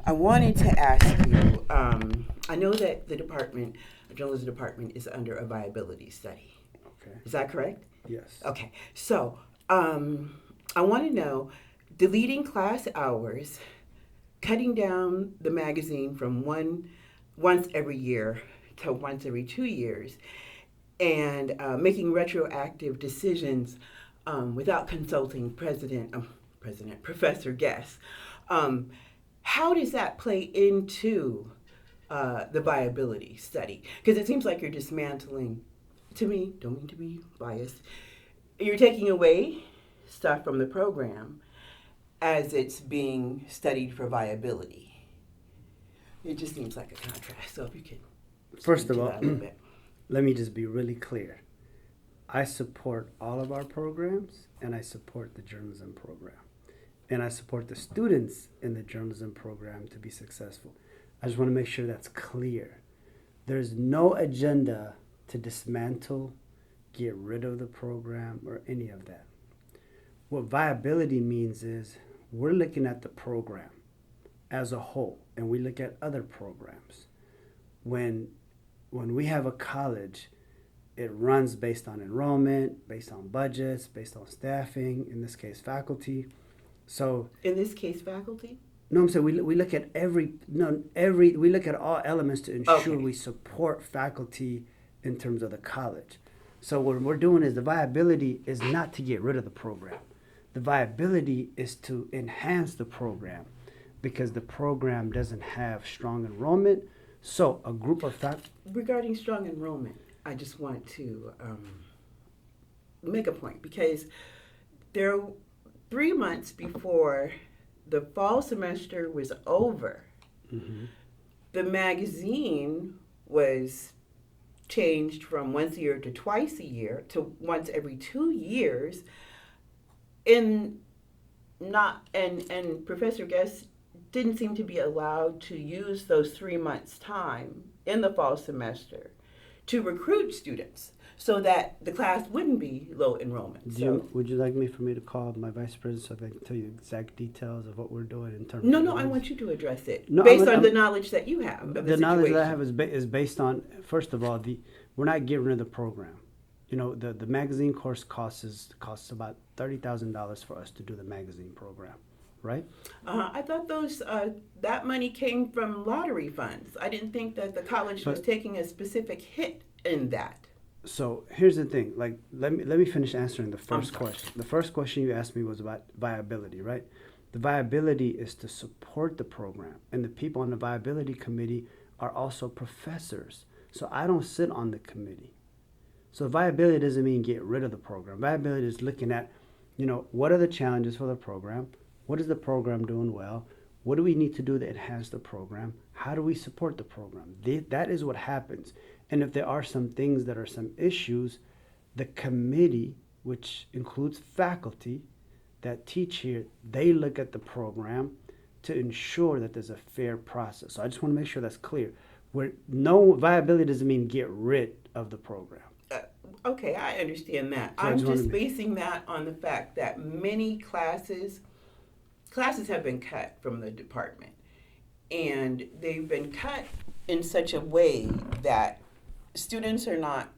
I wanted to ask you, I know that the journalism department is under a viability study. Okay. Is that correct? Yes. Okay. So I want to know, deleting class hours, cutting down the magazine from once every year to once every 2 years, and making retroactive decisions without consulting Professor Guest. How does that play into the viability study? Because it seems like you're dismantling, to me, don't mean to be biased, you're taking away stuff from the program as it's being studied for viability. It just seems like a contrast. So if you could First of speak to all, that a little bit. let me just be really clear. I support all of our programs, and I support the journalism program. And I support the students in the journalism program to be successful. I just want to make sure that's clear. There's no agenda to dismantle, get rid of the program, or any of that. What viability means is we're looking at the program as a whole, and we look at other programs. When we have a college, it runs based on enrollment, based on budgets, based on staffing, in this case faculty. So In this case, faculty? no, I'm saying we look at we look at all elements to ensure Okay. we support faculty in terms of the college. So what we're doing is the viability is not to get rid of the program. The viability is to enhance the program because the program doesn't have strong enrollment. So a group of Regarding strong enrollment, I just want to make a point because there 3 months before the fall semester was over, the magazine was changed from once a year to twice a year to once every 2 years. And Professor Guest didn't seem to be allowed to use those 3 months' time in the fall semester to recruit students so that the class wouldn't be low enrollment. Would you like for me to call my vice president so they can tell you the exact details of what we're doing in terms No, of no, I want you to address it No, based I'm- on the knowledge that you have of the the knowledge that I situation. have is based on, first of all, we're not getting rid of the program. You know, the magazine course costs about $30,000 for us to do the magazine program, right? I thought that money came from lottery funds. I didn't think that the college was But- taking a specific hit in that. So here's the thing. Like, let me finish answering the first sorry. question. The first question you asked me was about viability, right? The viability is to support the program, and the people on the viability committee are also professors. So I don't sit on the committee. So viability doesn't mean get rid of the program. Viability is looking at, what are the challenges for the program? What is the program doing well? What do we need to do to enhance the program? How do we support the program? That is what happens. And if there are some things that are some issues, the committee, which includes faculty that teach here, they look at the program to ensure that there's a fair process. So I just want to make sure that's clear. No viability doesn't mean get rid of the program. Okay, I understand that. So I I'm just wanted just to- basing that on the fact that many classes have been cut from the department. And they've been cut in such a way that students are not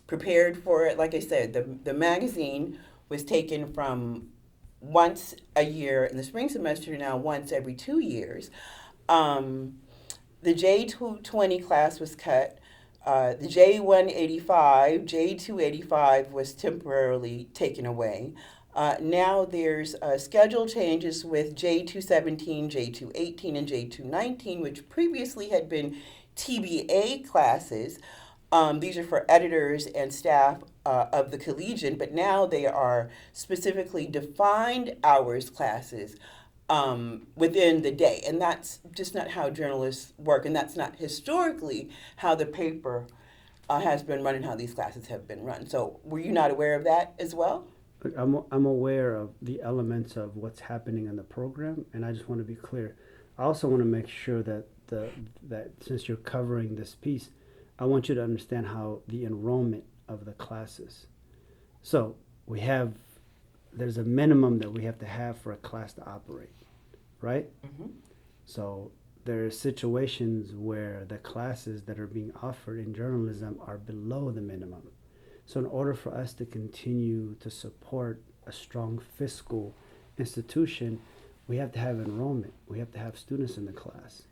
prepared for it. Like I said, the magazine was taken from once a year in the spring semester to now once every 2 years. The J220 class was cut. The J185, J285 was temporarily taken away. Now there's schedule changes with J217, J218, and J219, which previously had been TBA classes. These are for editors and staff of the Collegian, but now they are specifically defined hours classes within the day. And that's just not how journalists work, and that's not historically how the paper has been run and how these classes have been run. So were you not aware of that as well? Look, I'm aware of the elements of what's happening in the program, and I just want to be clear. I also want to make sure that that since you're covering this piece, I want you to understand how the enrollment of the classes. So there's a minimum that we have to have for a class to operate, right? Mm-hmm. So there are situations where the classes that are being offered in journalism are below the minimum. So in order for us to continue to support a strong fiscal institution, we have to have enrollment. We have to have students in the class.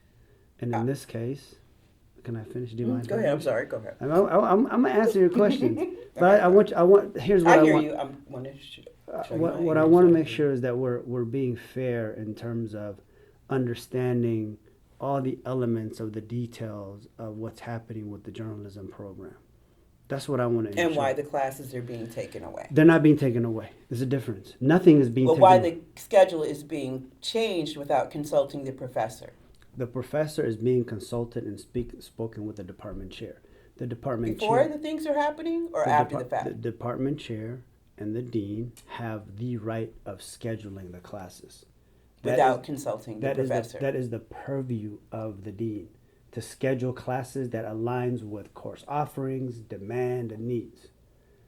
And in this case, can I finish? Do you mind? Go ahead. I'm sorry. Go ahead. I'm gonna answer your questions, but Okay, I want. Here's what I I hear want. you. I want to show you What my I want to ears. make sure is that we're being fair in terms of understanding all the elements of the details of what's happening with the journalism program. That's what I want to ensure. And why the classes are being taken away. They're not being taken away. There's a difference. Nothing is being Well, taken why away. the schedule is being changed without consulting the professor. The professor is being consulted and spoken with the department chair. The department Before chair, the things are happening or the after depar- the fact? The department chair and the dean have the right of scheduling the classes. That Without is- consulting the that is professor. that is the purview of the dean to schedule classes that aligns with course offerings, demand, and needs.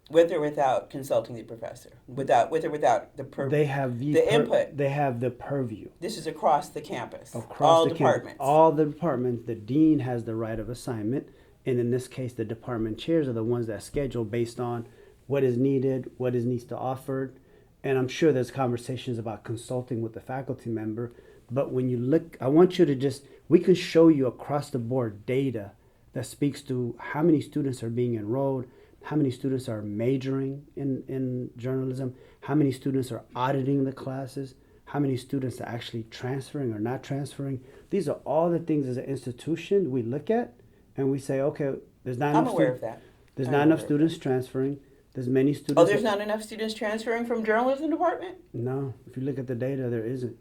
With or without consulting the professor? With or without the They have the input. They have the purview This is across the campus. across all the departments. campus. All the departments. The dean has the right of assignment, and in this case, the department chairs are the ones that schedule based on what is needed, what is needs to offered, and I'm sure there's conversations about consulting with the faculty member. But when you look, I want you to we can show you across the board data that speaks to how many students are being enrolled, how many students are majoring in journalism, how many students are auditing the classes, how many students are actually transferring or not transferring. These are all the things as an institution we look at and we say, okay, there's not enough I'm aware of that. There's I'm not enough aware of students transferring. There's many students. Oh, there's not enough students transferring from journalism department? No, if you look at the data, there isn't.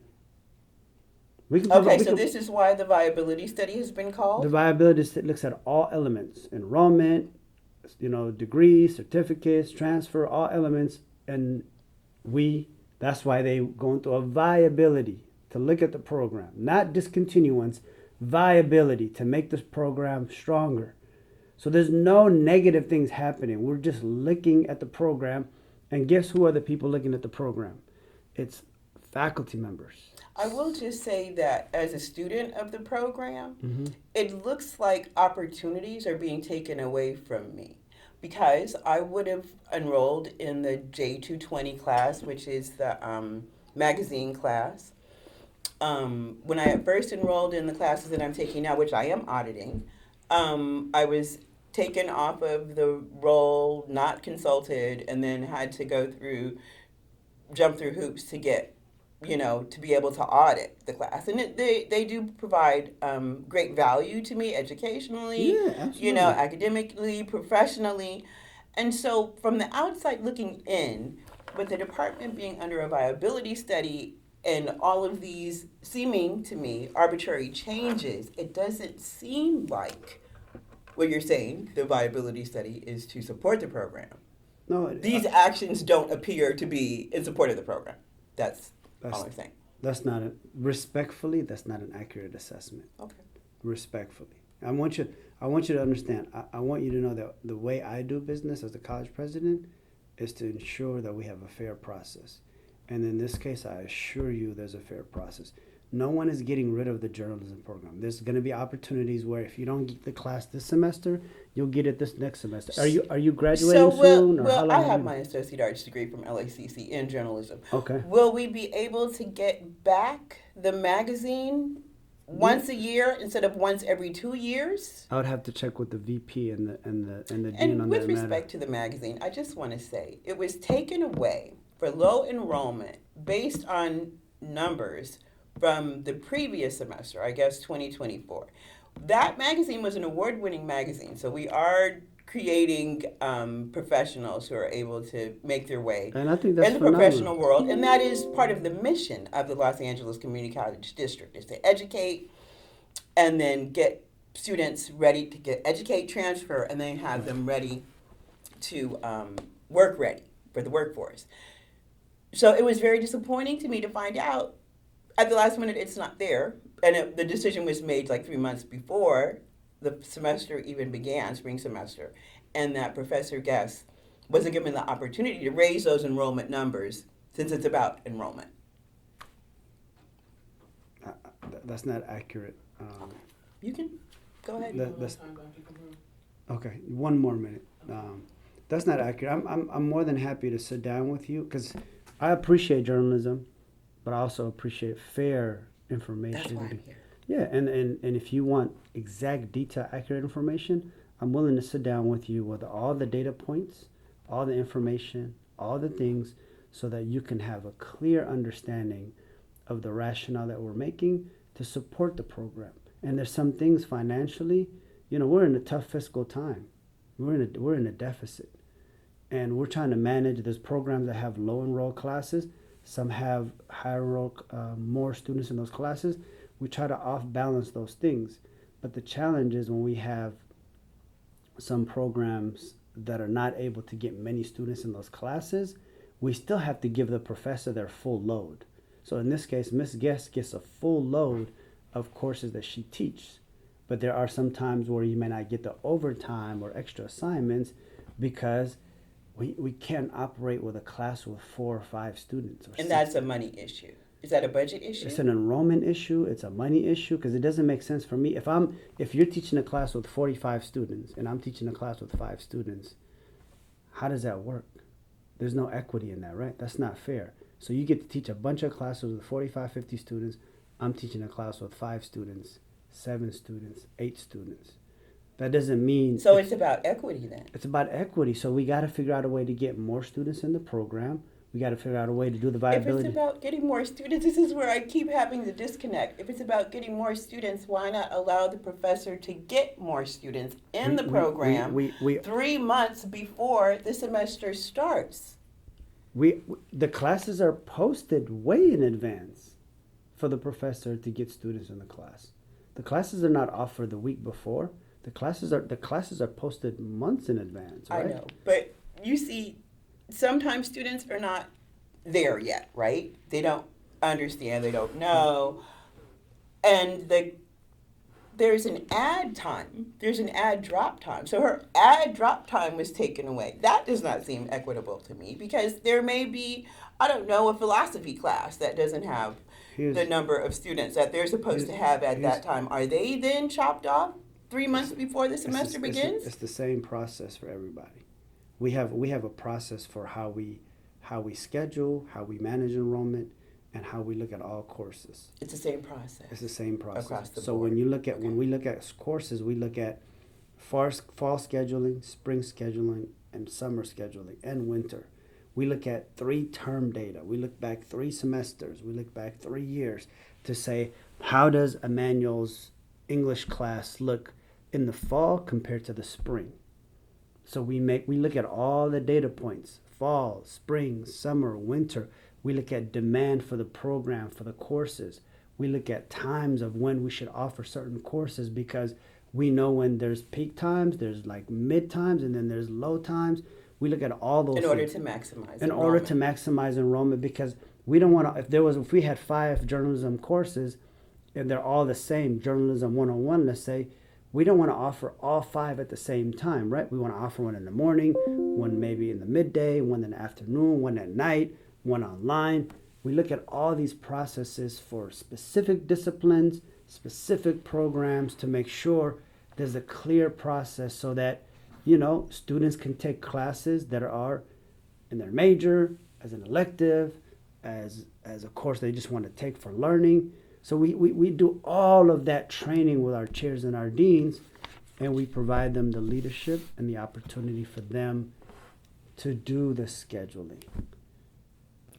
We can Okay, we so can- this is why the viability study has been the called? viability looks at all elements: enrollment, degrees, certificates, transfer, all elements, and that's why they go into a viability to look at the program, not discontinuance, viability to make this program stronger. So there's no negative things happening. We're just looking at the program, and guess who are the people looking at the program? It's faculty members. I will just say that as a student of the program, Mm-hmm. it looks like opportunities are being taken away from me because I would have enrolled in the J220 class, which is the magazine class. When I first enrolled in the classes that I'm taking now, which I am auditing, I was taken off of the roll, not consulted, and then had to jump through hoops to get to be able to audit the class. And they do provide great value to me educationally, Yeah, absolutely. academically, professionally. And so from the outside looking in, with the department being under a viability study and all of these seeming to me arbitrary changes, it doesn't seem like what you're saying, the viability study is to support the program. No, These actions don't appear to be in support of the program. That's all I'm saying. That's not respectfully. That's not an accurate assessment. Okay. Respectfully, I want you to understand. I want you to know that the way I do business as a college president is to ensure that we have a fair process. And in this case, I assure you, there's a fair process. No one is getting rid of the journalism program. There's going to be opportunities where if you don't get the class this semester, you'll get it this next semester. Are you graduating soon? Or how well, long I have have you- my associate arts degree from LACC in journalism. Okay. Will we be able to get back the magazine once a year instead of once every 2 years? I would have to check with the VP and the dean And on with that matter. respect to the magazine, I just want to say it was taken away for low enrollment based on numbers from the previous semester, I guess 2024. That magazine was an award-winning magazine, so we are creating professionals who are able to make their way And I think that's in the phenomenal. professional world, and that is part of the mission of the Los Angeles Community College District, is to educate and then get students ready to educate, transfer, and then have them ready to work ready for the workforce. So it was very disappointing to me to find out at the last minute it's not there, and the decision was made like 3 months before the semester even began, spring semester, and that Professor Guest wasn't given the opportunity to raise those enrollment numbers since it's about enrollment. That's not accurate. You can go ahead. That's, okay, one more minute. That's not accurate. I'm more than happy to sit down with you because I appreciate journalism, but I also appreciate fair information. That's why I'm here. Yeah, and if you want exact, detail, accurate information, I'm willing to sit down with you with all the data points, all the information, all the things, so that you can have a clear understanding of the rationale that we're making to support the program. And there's some things financially, we're in a tough fiscal time. We're in a deficit, and we're trying to manage. There's programs that have low enroll classes. Some have high enroll, more students in those classes. We try to off balance those things, but the challenge is when we have some programs that are not able to get many students in those classes, we still have to give the professor their full load. So in this case, Ms. Guest gets a full load of courses that she teaches. But there are some times where you may not get the overtime or extra assignments because we can't operate with a class with 4 or 5 students. And that's a money issue. Is that a budget issue? It's an enrollment issue. It's a money issue because it doesn't make sense for me. If you're teaching a class with 45 students and I'm teaching a class with 5 students, how does that work? There's no equity in that, right? That's not fair. So you get to teach a bunch of classes with 45, 50 students. I'm teaching a class with 5 students, 7 students, 8 students. That doesn't mean... So it's about equity then? It's about equity. So we got to figure out a way to get more students in the program. We got to figure out a way to do the viability. If it's about getting more students, this is where I keep having the disconnect. If it's about getting more students, why not allow the professor to get more students in the program 3 months before the semester starts? The classes are posted way in advance for the professor to get students in the class. The classes are not offered the week before. The classes are posted months in advance, right? I know, but you see, sometimes students are not there yet, right? They don't understand, they don't know. And there's an ad time, there's an ad drop time. So her ad drop time was taken away. That does not seem equitable to me because there may be, I don't know, a philosophy class that doesn't have the number of students that they're supposed to have at that time. Are they then chopped off 3 months before the semester begins? It's the same process for everybody. We have a process for how we schedule, how we manage enrollment, and how we look at all courses. It's the same process. It's the same process. Across the board. So when we look at courses, we look at fall scheduling, spring scheduling, and summer scheduling, and winter. We look at 3-term data. We look back 3 semesters. We look back 3 years to say, how does Emmanuel's English class look in the fall compared to the spring? So we look at all the data points, fall, spring, summer, winter. We look at demand for the program, for the courses. We look at times of when we should offer certain courses because we know when there's peak times, there's like mid times, and then there's low times. We look at all those in order to maximize in order to maximize enrollment because we don't want to, if we had 5 journalism courses and they're all the same, journalism 101, let's say, we don't want to offer all 5 at the same time, right? We want to offer one in the morning, one maybe in the midday, one in the afternoon, one at night, one online. We look at all these processes for specific disciplines, specific programs to make sure there's a clear process so that, students can take classes that are in their major, as an elective, as a course they just want to take for learning. So we do all of that training with our chairs and our deans, and we provide them the leadership and the opportunity for them to do the scheduling.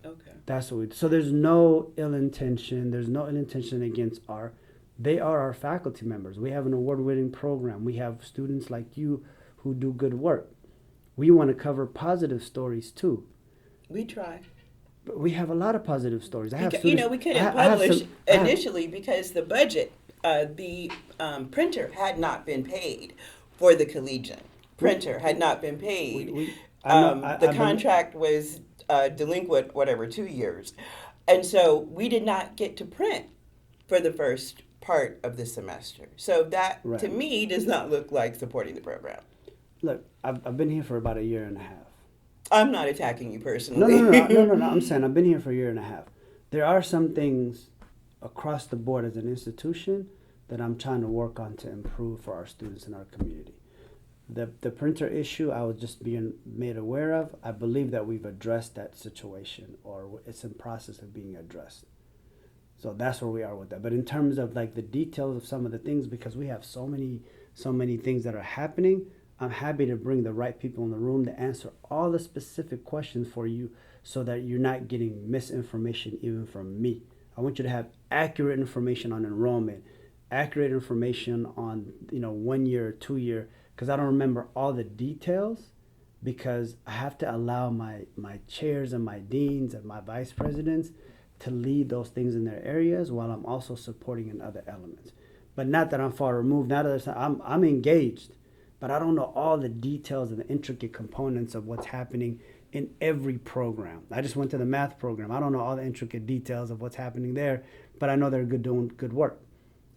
Okay. That's what we do. So there's no ill intention. There's no ill intention against they are our faculty members. We have an award-winning program. We have students like you who do good work. We want to cover positive stories too. We try. But we have a lot of positive stories. We couldn't publish initially because the budget, the printer had not been paid for the collegian. Printer had not been paid. The contract was delinquent, 2 years. And so we did not get to print for the first part of the semester. So that, to me, does not look like supporting the program. Look, I've been here for about 1.5 years. I'm not attacking you personally. No. I'm saying I've been here for 1.5 years. There are some things across the board as an institution that I'm trying to work on to improve for our students in our community. The printer issue I was just being made aware of, I believe that we've addressed that situation, or it's in process of being addressed. So that's where we are with that. But in terms of like the details of some of the things, because we have so many things that are happening, I'm happy to bring the right people in the room to answer all the specific questions for you so that you're not getting misinformation even from me. I want you to have accurate information on enrollment, accurate information on 1 year, 2 year, because I don't remember all the details, because I have to allow my chairs and my deans and my vice presidents to lead those things in their areas while I'm also supporting in other elements. But not that I'm far removed, not that I'm engaged, but I don't know all the details and the intricate components of what's happening in every program. I just went to the math program. I don't know all the intricate details of what's happening there, but I know they're doing good work.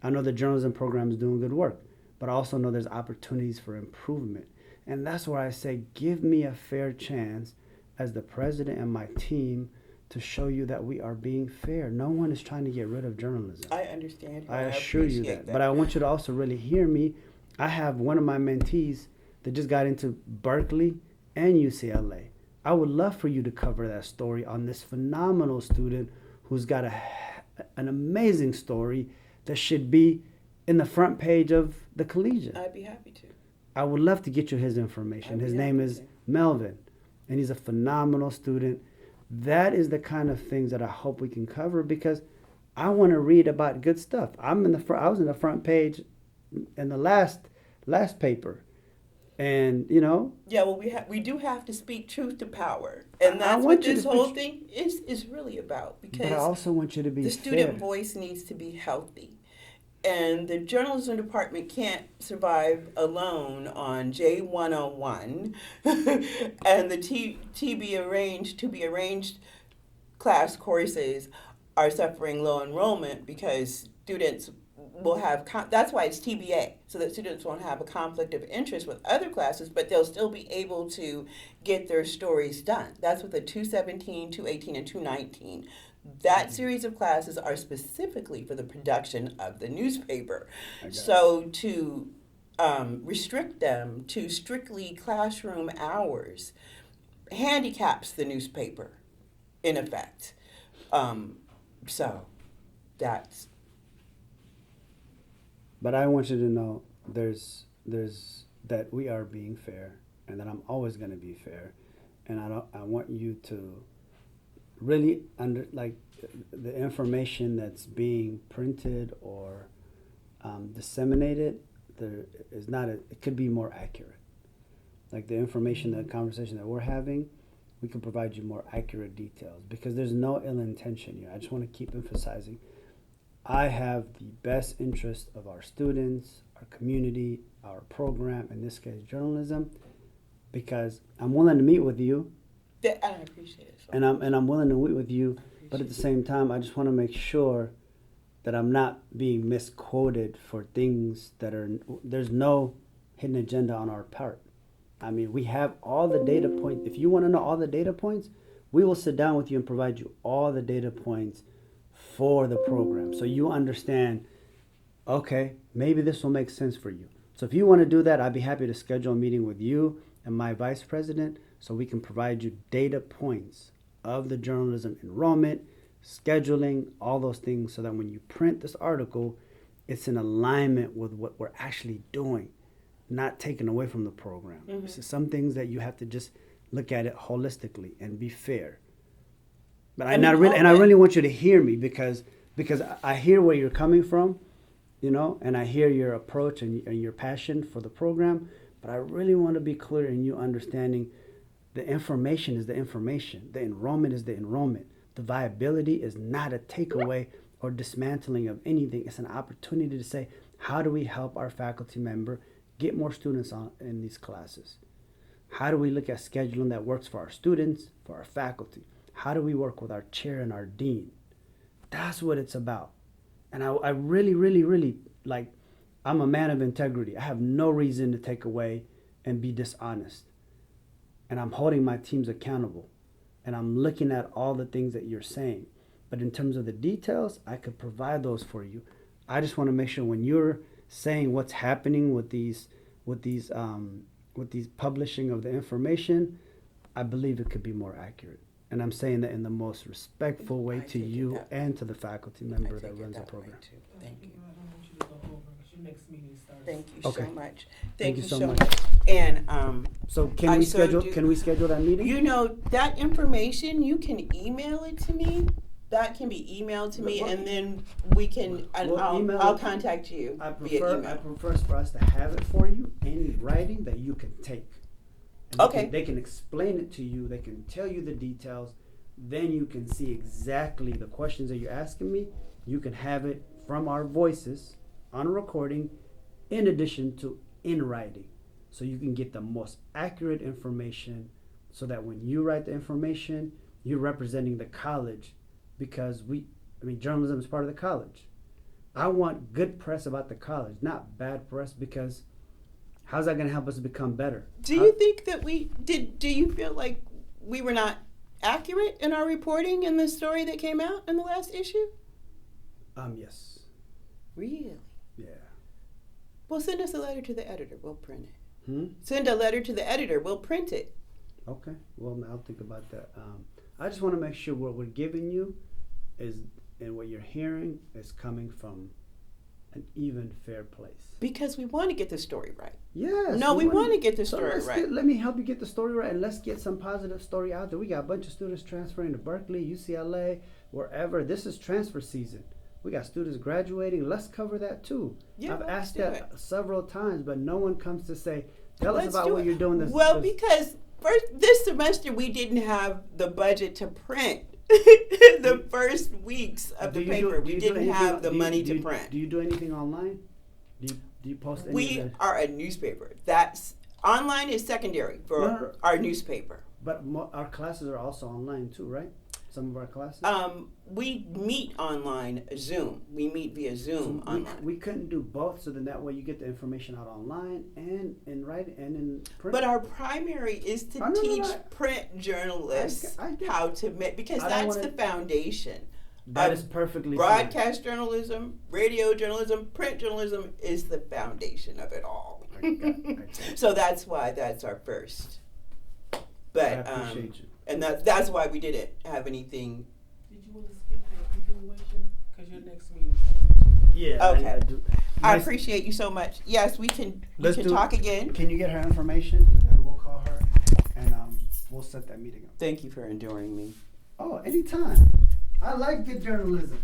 I know the journalism program is doing good work, but I also know there's opportunities for improvement. And that's where I say, give me a fair chance as the president and my team to show you that we are being fair. No one is trying to get rid of journalism. I understand. I assure you that. But I want you to also really hear me. I have one of my mentees that just got into Berkeley and UCLA. I would love for you to cover that story on this phenomenal student who's got an amazing story that should be in the front page of the Collegian. I'd be happy to. I would love to get you his information. His name is Melvin, and he's a phenomenal student. That is the kind of things that I hope we can cover, because I want to read about good stuff. I was in the front page in the last paper, and Yeah, well, we do have to speak truth to power, and that's what this whole thing is really about. Because but I also want you to be the student fair. voice needs to be healthy, and the journalism department can't survive alone on J101 and the to be arranged class courses are suffering low enrollment because students will have, that's why it's TBA, so that students won't have a conflict of interest with other classes, but they'll still be able to get their stories done. That's what the 217, 218, and 219. That series of classes are specifically for the production of the newspaper. So to restrict them to strictly classroom hours handicaps the newspaper, in effect. So that's. But I want you to know there's that we are being fair, and that I'm always going to be fair, and I want you to really the information that's being printed or disseminated. There is not it could be more accurate. Like the information, the conversation that we're having, we can provide you more accurate details, because there's no ill intention here. I just want to keep emphasizing, I have the best interest of our students, our community, our program, in this case journalism, because I'm willing to meet with you. I appreciate it. And I'm willing to meet with you, but at the same time, I just want to make sure that I'm not being misquoted for things there's no hidden agenda on our part. I mean, we have all the data points. If you want to know all the data points, we will sit down with you and provide you all the data points for the program, so you understand, okay, maybe this will make sense for you. So if you want to do that, I'd be happy to schedule a meeting with you and my vice president so we can provide you data points of the journalism enrollment, scheduling, all those things, so that when you print this article, it's in alignment with what we're actually doing, not taken away from the program. Mm-hmm. So some things that you have to just look at it holistically and be fair. But I really want you to hear me, because I hear where you're coming from, and I hear your approach and your passion for the program. But I really want to be clear in you understanding the information is the information. The enrollment is the enrollment. The viability is not a takeaway or dismantling of anything. It's an opportunity to say, how do we help our faculty member get more students in these classes? How do we look at scheduling that works for our students, for our faculty? How do we work with our chair and our dean? That's what it's about. And I really, really, really, I'm a man of integrity. I have no reason to take away and be dishonest. And I'm holding my teams accountable. And I'm looking at all the things that you're saying. But in terms of the details, I could provide those for you. I just want to make sure when you're saying what's happening with these publishing of the information, I believe it could be more accurate. And I'm saying that in the most respectful way I to take it you that- and to the faculty I member take that it runs the that way, program. too. Thank you. I don't want you to go over because your next meeting starts. Thank you Okay. so much. Thank you so much. And So can I we so schedule? do- Can we schedule that meeting? you know, that information, you can email it to me. That can be emailed to me, Well, and then we can. And well, email I'll it- contact you I via prefer email. for us to have it for you in writing that you can take. And Okay. They can explain it to you. They can tell you the details. Then you can see exactly the questions that you're asking me. You can have it from our voices on a recording, in addition to in writing, so you can get the most accurate information. So that when you write the information, you're representing the college, because journalism is part of the college. I want good press about the college, not bad press, because how's that going to help us become better? Do you think that we did? Do you feel like we were not accurate in our reporting in the story that came out in the last issue? Yes. Really? Yeah. Well, send us a letter to the editor. We'll print it. Hmm? Send a letter to the editor. We'll print it. Okay. Well, I'll think about that. I just want to make sure what we're giving you is, and what you're hearing is coming from an even, fair place. Because we want to get the story right. Yes. No, we want to get the story right. Let me help you get the story right, and let's get some positive story out there. We got a bunch of students transferring to Berkeley, UCLA, wherever. This is transfer season. We got students graduating. Let's cover that too. Yeah, I've let's asked do that it. several times, but no one comes to say, tell us Let's about do what it. you're doing this. Well, this- because this semester we didn't have the budget to print the first weeks of Do the you do- paper. do We you do didn't anything- have the do you- money do to you- print. Do you do anything online? Do you post any We of the, are a newspaper. That's online is secondary for No. our newspaper. but our classes are also online too, right? Some of our classes. We meet online, Zoom. We meet via Zoom we, online. we couldn't do both, so then that way you get the information out online and in writing and in print. But our primary is to I know teach that. print journalists I get- how to make, because I don't that's wanna- the foundation. That of is perfectly broadcast journalism, radio journalism, print journalism is the foundation of it all. I got it. So that's why that's our first. But I appreciate you. and that's why we didn't have anything. Did you want to schedule a continuation? Because your next meeting starts. Yeah. Okay. I do. I Nice- appreciate you so much. Yes, we can Let's do- talk again. Can you get her information and we'll call her and we'll set that meeting up. Thank you for enduring me. Oh, anytime. I like good journalism.